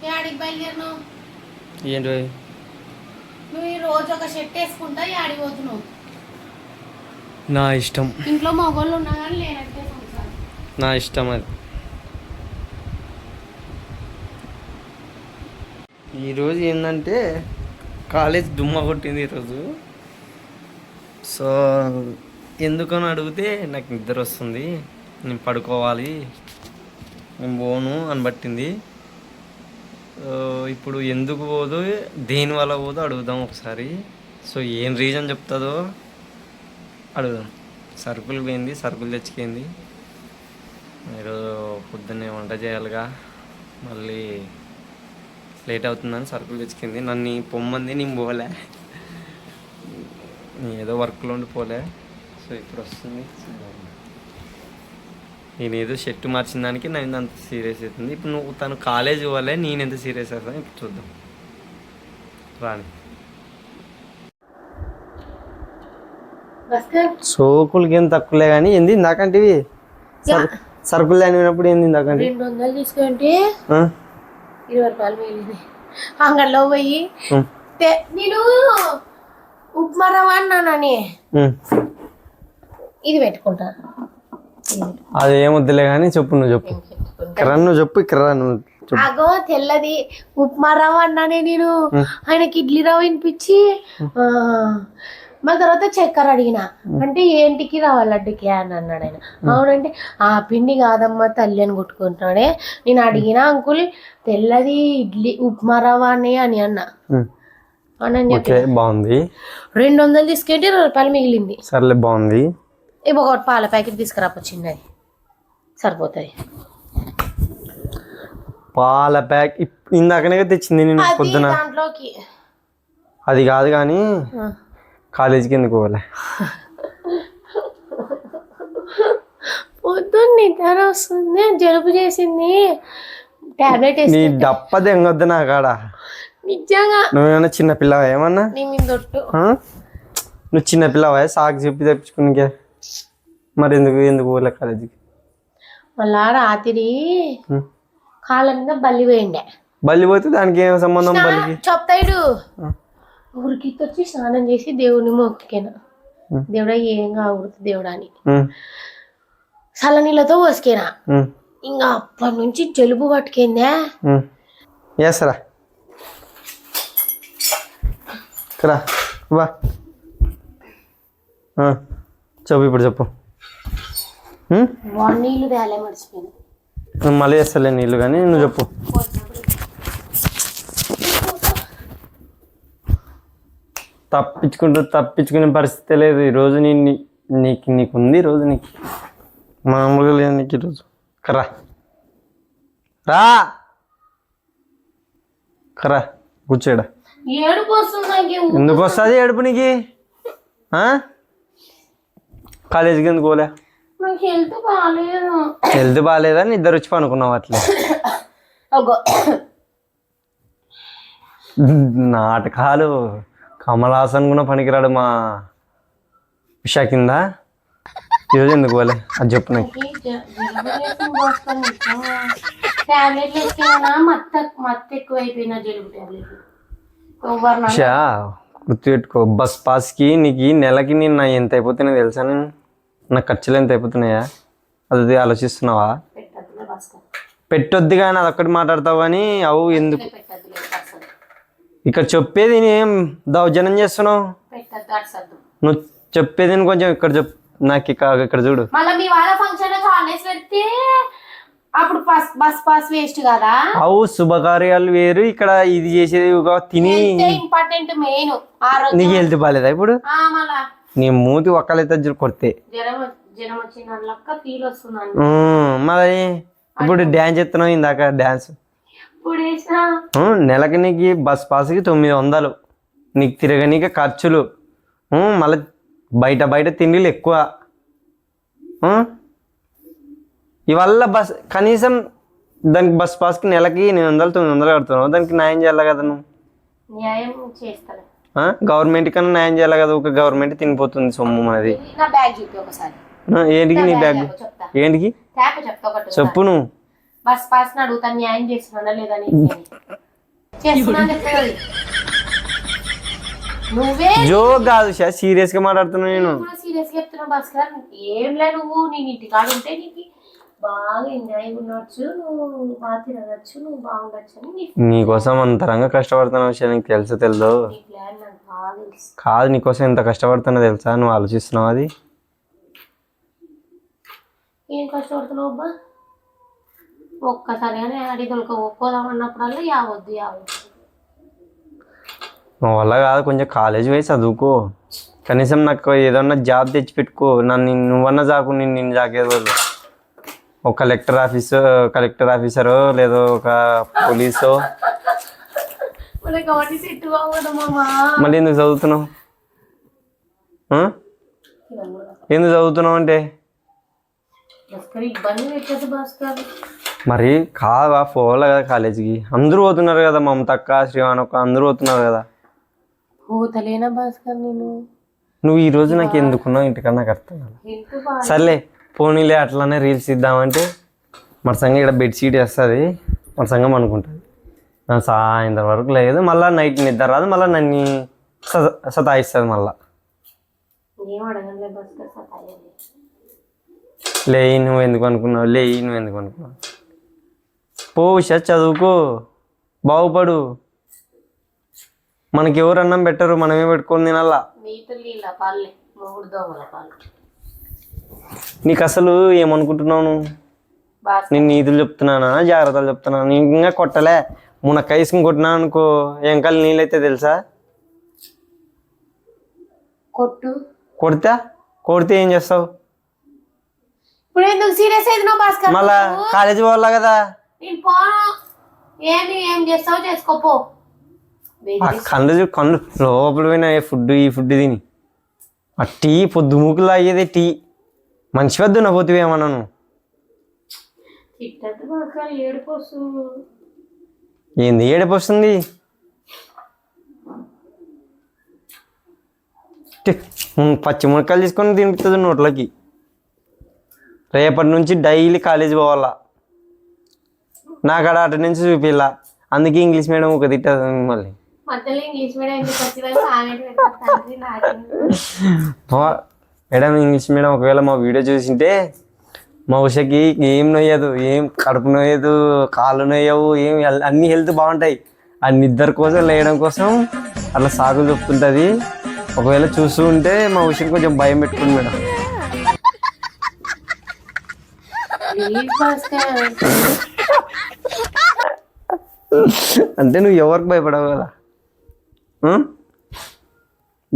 యాడికి బయలుదేరినావు? ఏంటి నువ్వు ఈ రోజు ఒక షర్ట్ వేసుకుంటా యాడికి పోతున్నావు? నా ఇష్టం. ఇంట్లో మగవాళ్ళు ఉన్నా కానీ లేనట్టే సంసారం. నా ఇష్టం అది. ఈరోజు ఏంటంటే కాలేజ్ దుమ్మ కొట్టింది ఈరోజు. సో ఎందుకని అడిగితే నాకు నిద్ర వస్తుంది, నేను పడుకోవాలి, నేను పోను అని పట్టింది. ఇప్పుడు ఎందుకు పోదు, దేనివల్ల పోదు అడుగుదాం ఒకసారి. సో ఏం రీజన్ చెప్తుందో అడుగుదాం. సరుకులు పోయింది, సరుకులు తెచ్చుకుంది. ఈరోజు పొద్దున్నే వంట చేయాలిగా, మళ్ళీ లేట్ అవుతుందని సరుకులు తెచ్చుకుంది. నన్ను పొమ్మంది, నేను పోలే, ఏదో వర్క్లో ఉండి పోలే. సో ఇప్పుడు వస్తుంది. నేను ఏదో షర్ట్ మార్చిన దానికి నేను అంత సీరియస్ అవుతుంది. ఇప్పుడు నువ్వు తను కాలేజ్ పోలే, నేను ఎంత సీరియస్ అవుతాను ఇప్పుడు చూద్దాం. రాని సోకులకి ఏం తక్కువలే కానీ ఏంది ఇందాకంటే సరుకులు అనినప్పుడు ఏంది ఇందాకంటే 200 తీసుకుంటే 20 రూపాయలు మిగిలింది. అంగడిలో పోయి నేను ఉప్మా రవ్వ అన్నానని ఇది పెట్టుకుంటా. అదేం వద్దులే కానీ చెప్పు, నువ్వు చెప్పు. నువ్వు చెప్పు, అగో తెల్లది ఉప్మా రవ్వ అన్నానే నేను. ఆయనకి ఇడ్లీ రవ్వ వినిపించి మళ్ళీ తర్వాత చక్కెర అడిగిన. అంటే ఏంటికి రవ్వ లడ్డుకి అని అన్నాడు ఆయన. అవునంటే ఆ పిండి కాదమ్మా తల్లి అని కొట్టుకుంటున్నాడే. నేను అడిగిన అంకుల్ తెల్లది ఇడ్లీ ఉప్మా రవ్వ అని అన్నా. బాగుంది. 200 తీసుకుంటే 20 రూపాయలు మిగిలింది. సర్లే బాగుంది. ఇవి ఒకటి పాల ప్యాకెట్ తీసుకురాపో, చిన్నది సరిపోతుంది. పాల ప్యాకెట్ ఇందాకనే తెచ్చింది నేను పొద్దున. దాంట్లోకి అది కాదు కానీ కాలేజీకి ఎందుకు పోలే? పొద్దున్న నిద్ర వస్తుంది, జలుబు చేసింది, టాబ్లెట్ నీ డప్ప దెంగొద్దు నా కాడ. నిజంగా నువ్వేమన్నా చిన్న పిల్లవా? ఏమన్నా నువ్వు చిన్న పిల్లవా? సాగు చెప్పి తెప్పించుకునికే. మరి ఎందుకు పోలే కాలేజీకి? మళ్ళా రాత్రి కాళ్ళ మీద బల్లి పోయిండే. బల్లి పోతే దానికి ఏం సంబంధం? బల్లికి చెప్తాడు. ఊరికి వచ్చి స్నానం చేసి దేవుడిని మొక్కినా, దేవుడా ఏం కాకూడదు దేవుడా అని చల్ల నీళ్ళతో పోసుకేనా. ఇంకా అప్పటి నుంచి జలుబు పట్టుకుందే. ఎస్రా బా చెప్పు, ఇప్పుడు చెప్పు. నీళ్ళు తేలే మర్చిపోయింది. మళ్ళీ వేస్తలే నీళ్ళు, కానీ నువ్వు చెప్పు. తప్పించుకునే పరిస్థితి లేదు ఈరోజు. నీకుంది ఈరోజు, నీకు మామూలుగా లేదు నీకు ఈరోజు. కరా కరా కూర్చోడా. ఎందుకు వస్తుంది ఏడుపు నీకు? కాలేజీకి ఎందుకు పోలే? హెల్త్ బాగాలేదా? ఇద్దరు వచ్చి పనుకున్నావు అట్లే. నాటకాలు. కమల్ హాసన్ కూడా పనికిరాడు మా ఉషా కింద. ఈరోజు ఎందుకు పోలే అది చెప్పు నాకు. ఉషా గుర్తుపెట్టుకో, బస్ పాస్కి నీకు నెలకి నేను ఎంత అయిపోతున్నాయి తెలుసా? నాకు ఖర్చులు ఎంత అయిపోతున్నాయా? అది ఆలోచిస్తున్నావా? పెట్టొద్దు కానీ అదొక్కటి మాట్లాడతావు కానీ అవు ఎందుకు? ఇక్కడ చెప్పేది నేనేం దౌర్జన్యం చేస్తున్నావు? నువ్వు చెప్పేది కొంచెం ఇక్కడ చెప్పు నాకు. ఇక్కడ చూడు, అవు శుభకార్యాలు వేరు, ఇక్కడ ఇది చేసేది తిని. నీకు హెల్త్ బాగాలేదా ఇప్పుడు? నీ మూతి ఒక్కలైతే కొడితే మరి ఇప్పుడు డ్యాన్స్ చేస్తున్నావు. ఇందాక డ్యాన్స్ నెలకి నీకు బస్ పాస్కి 900, నీకు తిరగనీకి ఖర్చులు, మళ్ళీ బయట తిండిలు ఎక్కువ. ఇవల్ల బస్ కనీసం దానికి బస్ పాస్కి నెలకి 800 900 కడుతున్నావు. దానికి న్యాయం చేయాలి కదా నువ్వు. గవర్నమెంట్ కన్నా న్యాయం చేయాలి కదా. ఒక గవర్నమెంట్ తినిపోతుంది సొమ్ము మనది. ఏంటికి నీ బ్యాగ్? ఏంటికి చెప్పు నువ్వు. చేస్తున్నా అని చెప్తుంది. నువ్వే జోక్ కాదు సీరియస్ గా మాట్లాడుతున్నా నేను. సీరియస్ గా చెప్తున్నావు భాస్కర్. ఏం లే, నువ్వు నేను ఇంటికాడ ఉంటే నీకు బాగా ఎంజాయ్ ఉండొచ్చు, నువ్వు బాగా తిరగచ్చు, నువ్వు బాగుండొచ్చు అని నీకోసం అంతరంగా కష్టపడుతున్న విషయం నీకు తెలుసా తెలదు? నీ ప్లాన్ నాకు బాగా తెలుసు. కాదు, నీకోసం ఎంత కష్టపడుతున్నా తెలుసా? నువ్వు ఆలోచిస్తున్నావు అది? ఏం కష్టపడుతున్నావు అబ్బా? ఒక్కసారిగానే అడి దొరక ఒక్కోదాం అన్నప్పుడల్లా యావద్దు యావద్దు. మా వల్ల కాదు, కొంచెం కాలేజ్ పోయి చదువుకో. కనీసం నాకు ఏదన్నా జాబ్ తెచ్చిపెట్టుకో. నన్ను నువ్వన్నా చాకు, నిన్ను చాకేది వాళ్ళు. ఒక కలెక్టర్ ఆఫీసరో లేదో ఒక పోలీసో. మళ్ళీ ఎందుకు చదువుతున్నావు? ఎందుకు చదువుతున్నావు అంటే మరి కాదా పోవాలి కదా కాలేజీకి. అందరూ పోతున్నారు కదా, మమతక్క, శ్రీవాణక్క అందరూ పోతున్నారు కదా. పోతలేనా భాస్కర్ నేను? నువ్వు ఈ రోజు నాకు ఎందుకున్నావు ఇంటికన్నా నాకు అర్థం కాదు. సర్లే పోనీలే, అట్లానే రీల్స్ ఇద్దామంటే మరసంగా ఇక్కడ బెడ్షీట్ వేస్తుంది, మరసంగా అనుకుంటుంది. సాయంత్రం వరకు లేదు, మళ్ళీ నైట్ నిద్ర రాదు, మళ్ళీ నన్ను సతాయిస్తుంది. మళ్ళీ నువ్వు ఎందుకు అనుకున్నావు? పో ఉషా, చదువుకో, బాగుపడు. మనకి ఎవరు అన్నం పెట్టరు, మనమే పెట్టుకొని తినాలా. నీకు అసలు ఏమనుకుంటున్నావు నువ్వు? నేను నీతులు చెప్తున్నానా జాగ్రత్తలు చెప్తున్నాను? నీకు ఇంకా కొట్టలే, మునక్కాయ వేసుకుని కొట్టినా అనుకో ఎంకాలు నీళ్ళైతే తెలుసా? కొడితే ఏం చేస్తావు? మళ్ళా కాలేజీ పోవాలా కదా. కళ్ళు లోపల పోయినా ఈ ఫుడ్ తిని ఆ టీ పొద్దు మూకులు అయ్యేది టీ. మంచి వద్దు నా పోతే ఏమన్నాను. ఏంది ఏడుపు వస్తుంది? పచ్చి మునక్కాయలు తీసుకొని తినిపిస్తుంది నోట్లకి. రేపటి నుంచి డైలీ కాలేజీ పోవాలా. నాకాడ అటెండెన్స్ చూపిలా, అందుకే ఇంగ్లీష్ మీడియం ఒక తిట్టదు మిమ్మల్ని. మేడం ఇంగ్లీష్ మీడియం ఒకవేళ మా వీడియో చూసింటే మా ఉషకి ఏం నొయ్యదు, ఏం కడుపు నొయ్యదు, కాళ్ళు నొయ్యవు, ఏం అన్ని హెల్త్ బాగుంటాయి. ఆ నిద్ర కోసం లేయడం కోసం అట్లా సాగులు చెప్తుంటుంది. ఒకవేళ చూస్తూ ఉంటే మా ఉషకి కొంచెం భయం పెట్టుకుంది మేడం. అంటే నువ్వు ఎవరికి భయపడవు కదా,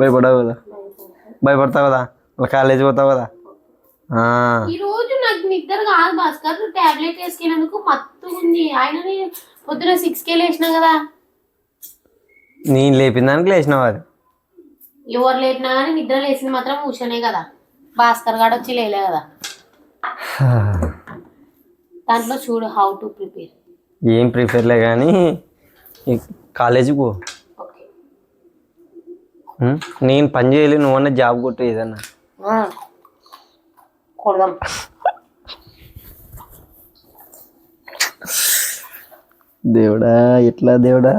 భయపడవు కదా, భయపడతావు కదా, కాలేజీ పోతావు కదా. ఈ రోజు నాకు నిద్ర కాదు భాస్కర్, టాబ్లెట్ వేసుకెళ్ళినందుకు మత్తు ఉంది. ఆయన పొద్దున 6కే లేచినా కదా. నేను లేపిన దానికి లేచినావు. అది ఎవరు లేపినా కానీ నిద్ర లేచింది మాత్రం ఉషనే కదా. భాస్కర్ గాడు వచ్చి లేలే కదా. దాంట్లో చూడు హౌ టు ప్రిపేర్. ఏం ప్రిపేర్లే కానీ కాలేజీకి పో. నేను పని చేయలే, నువ్వన్నా జాబ్ కొట్టు ఏదన్నా. కొడదాం. దేవుడా ఎట్లా దేవుడా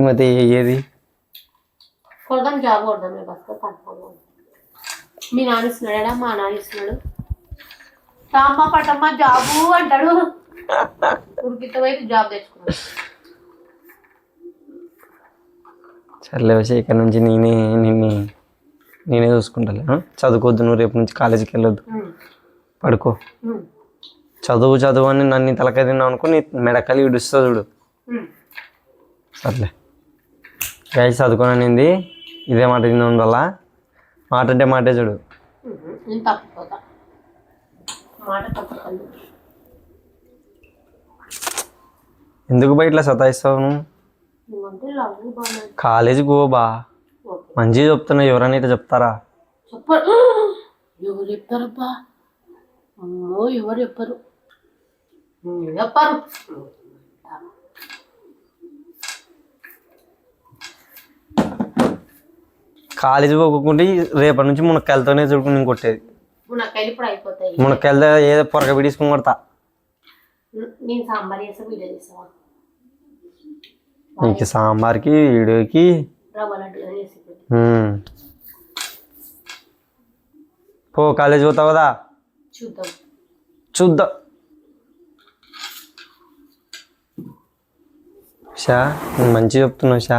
మరి ఏది కొడదాం, జాబ్ కొడదాం. మీ నాన్న ఇస్తున్నాడా? మా నాన్న ఇస్తున్నాడు. రామ్మ పట్టమ్మ జాబు అంటాడు. ఉడికితో వైపు జాబ్ తెచ్చుకున్నాడు. సర్లే వచ్చి ఇక్కడ నుంచి నేనే చూసుకుంటాలే. చదువుకోవద్దు, నువ్వు రేపు నుంచి కాలేజీకి వెళ్ళొద్దు, పడుకో. చదువు అని నన్ను తలకాయ తిన్నావు అనుకో, నీ మెడకలి ఇడుస్తా చూడు. సర్లే గాయస్, చదువుకోననింది ఇదే మాట తిన్న ఉండాలా. మాట అంటే మాటే చూడు. ఎందుకు బయట ఇట్లా సతాయిస్తావు నువ్వు? కాలేజీకి పో బా, మంచిగా చెప్తున్నా. ఎవరైనా ఇట్లా చెప్తారా? ఎవరు చెప్తారబ్బా? అమ్మో, ఎవరు చెప్పరు. కాలేజీ పోకుంటే రేపటి నుంచి మునక్కాయలతోనే చూడుకుని నేను కొట్టేది. మునక్కాయలు ఇప్పుడు అయిపోతాయి. మునక్కాయలతో ఏదో పొరక బిడీసుకుని కొడతా. నేను సాంబార్ చేస్తా, వీడియో తీస్తావా? నీకు సాంబార్కి వీడియోకి రవ్వ లడ్డు చేసి పో కాలేజ్ పోతావు కదా చూద్దాం చూద్దాం షా నేను మంచిగా చెప్తున్నావు షా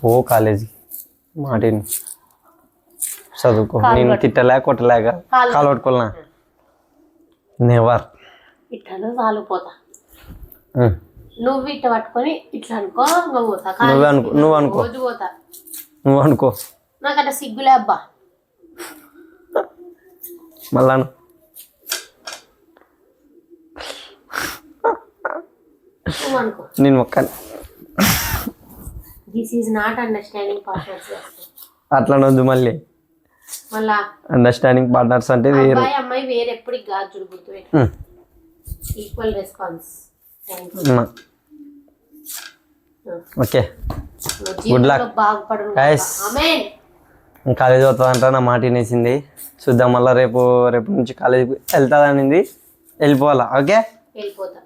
ఓ కాలేజీకి మాటిని చదువుకో నేను తిట్టలేక కొట్టలేక కాలు పట్టుకోలనా నెవర్ ఇట్లా చాలు పోతా నువ్వు ఇట్ట పట్టుకొని ఇట్లా అనుకో నువ్వు పోతా నువ్వు అనుకో రోజు పోతా నువ్వు అనుకో నాకట్ట సిగ్గులే అబ్బా మళ్ళా నువ్వు అనుకో నేను మొక్కని this is not understanding partners అట్లా వద్దు మళ్ళీ మళ్ళా అండర్స్టాండింగ్ పార్ట్నర్స్ అంటే వేరు అబ్బాయి అమ్మాయి వేరే ఎప్పటికి కాదు చూడు గుర్తుపెట్టు equal response okay good luck బాగుపడు గైస్ కాలేజ్ అవుతుందంట నా మాట వినేసింది చూద్దాం మళ్ళీ రేపు నుంచి కాలేజీకి వెళ్తాదనింది వెళ్ళిపోవాలా ఓకే వెళ్ళిపోతా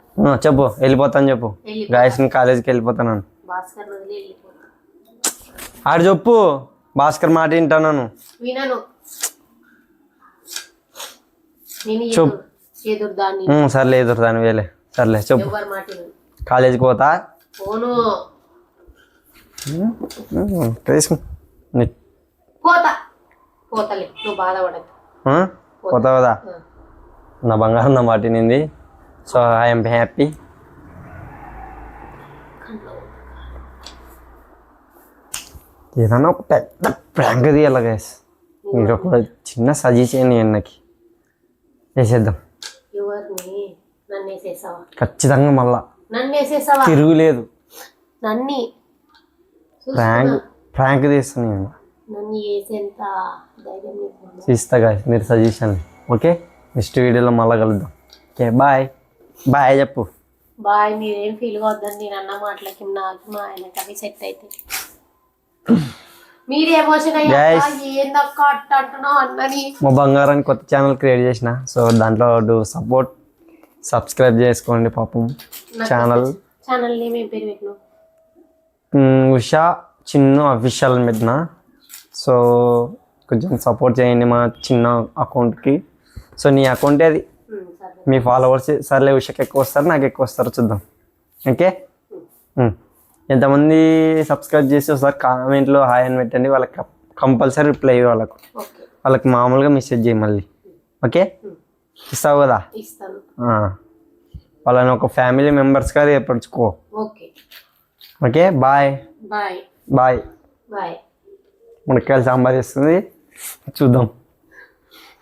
చెప్పు వెళ్ళిపోతాను చెప్పు గాయస్ నేను కాలేజీకి వెళ్ళిపోతాను భాస్కర్ వదిలి వెళ్ళిపోతా ఆడు చెప్పు భాస్కర్ మాట వింటాను వినను నేను చెప్పు ఎదురు దాన్ని సర్లే ఎదురు దాని వేలే సర్లే చెప్పు ఎవరి మాట కాలేజీకి పోతా పోను పోతా పోతలే నువ్వు బాధపడదు పోతావు కదా నా బంగారం నా మాట వినింది సో ఐఎమ్ హ్యాపీ ఏదన్నా ఒక పెద్ద ప్రాంక్ తీయాలి గైస్ మీరు ఒక చిన్న సజెషన్ అన్నకి వేసేద్దాం ఎవరిని నన్ను వేసేసావా ఖచ్చితంగా మళ్ళా నన్ను వేసేసావా తిరుగులేదు నన్ను ప్రాంక్ తీస్తాను నేను నన్ను వేసేంత ధైర్యం నీకు తీస్తా గాయస్ మీరు సజెషన్ ఓకే నెక్స్ట్ వీడియోలో మళ్ళీ కలుద్దాం ఓకే బాయ్ బాయ్ చెప్పు బాయ్ మీరేం ఫీల్ కావద్దండి నేను అన్న మాటలకి నాకు మా ఆయనకి అవి సెట్ అయితే మీరు ఎమోషన్ అయ్యా ఏందక్క అట్ట అంటున్నావు అన్నని మా బంగారాన్ని కొత్త ఛానల్ క్రియేట్ చేసిన సో దాంట్లో సబ్స్క్రైబ్ చేసుకోండి పాపం ఛానల్ నేమ్ ఏం పేరు పెట్టినావు ఉషా చిన్న అఫీషియల్ అని పెట్టిన సో కొంచెం సపోర్ట్ చేయండి మా చిన్న అకౌంట్కి సో నీ అకౌంటే అది మీ ఫాలోవర్స్ సర్లే ఉషకి ఎక్కువ వస్తారు నాకు ఎక్కువ వస్తారు చూద్దాం ఓకే ఎంతమంది సబ్స్క్రైబ్ చేసి ఒకసారి కామెంట్లో హాయ్ అని పెట్టండి వాళ్ళకి కంపల్సరీ రిప్లై వాళ్ళకి మామూలుగా మెసేజ్ చేయి మళ్ళీ ఓకే ఇస్తావు కదా వాళ్ళని ఒక ఫ్యామిలీ మెంబర్స్గా ఏర్పరచుకో okay bye bye bye bye మునక్కాయలు సాంబార్ చేస్తుంది చూద్దాం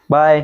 బాయ్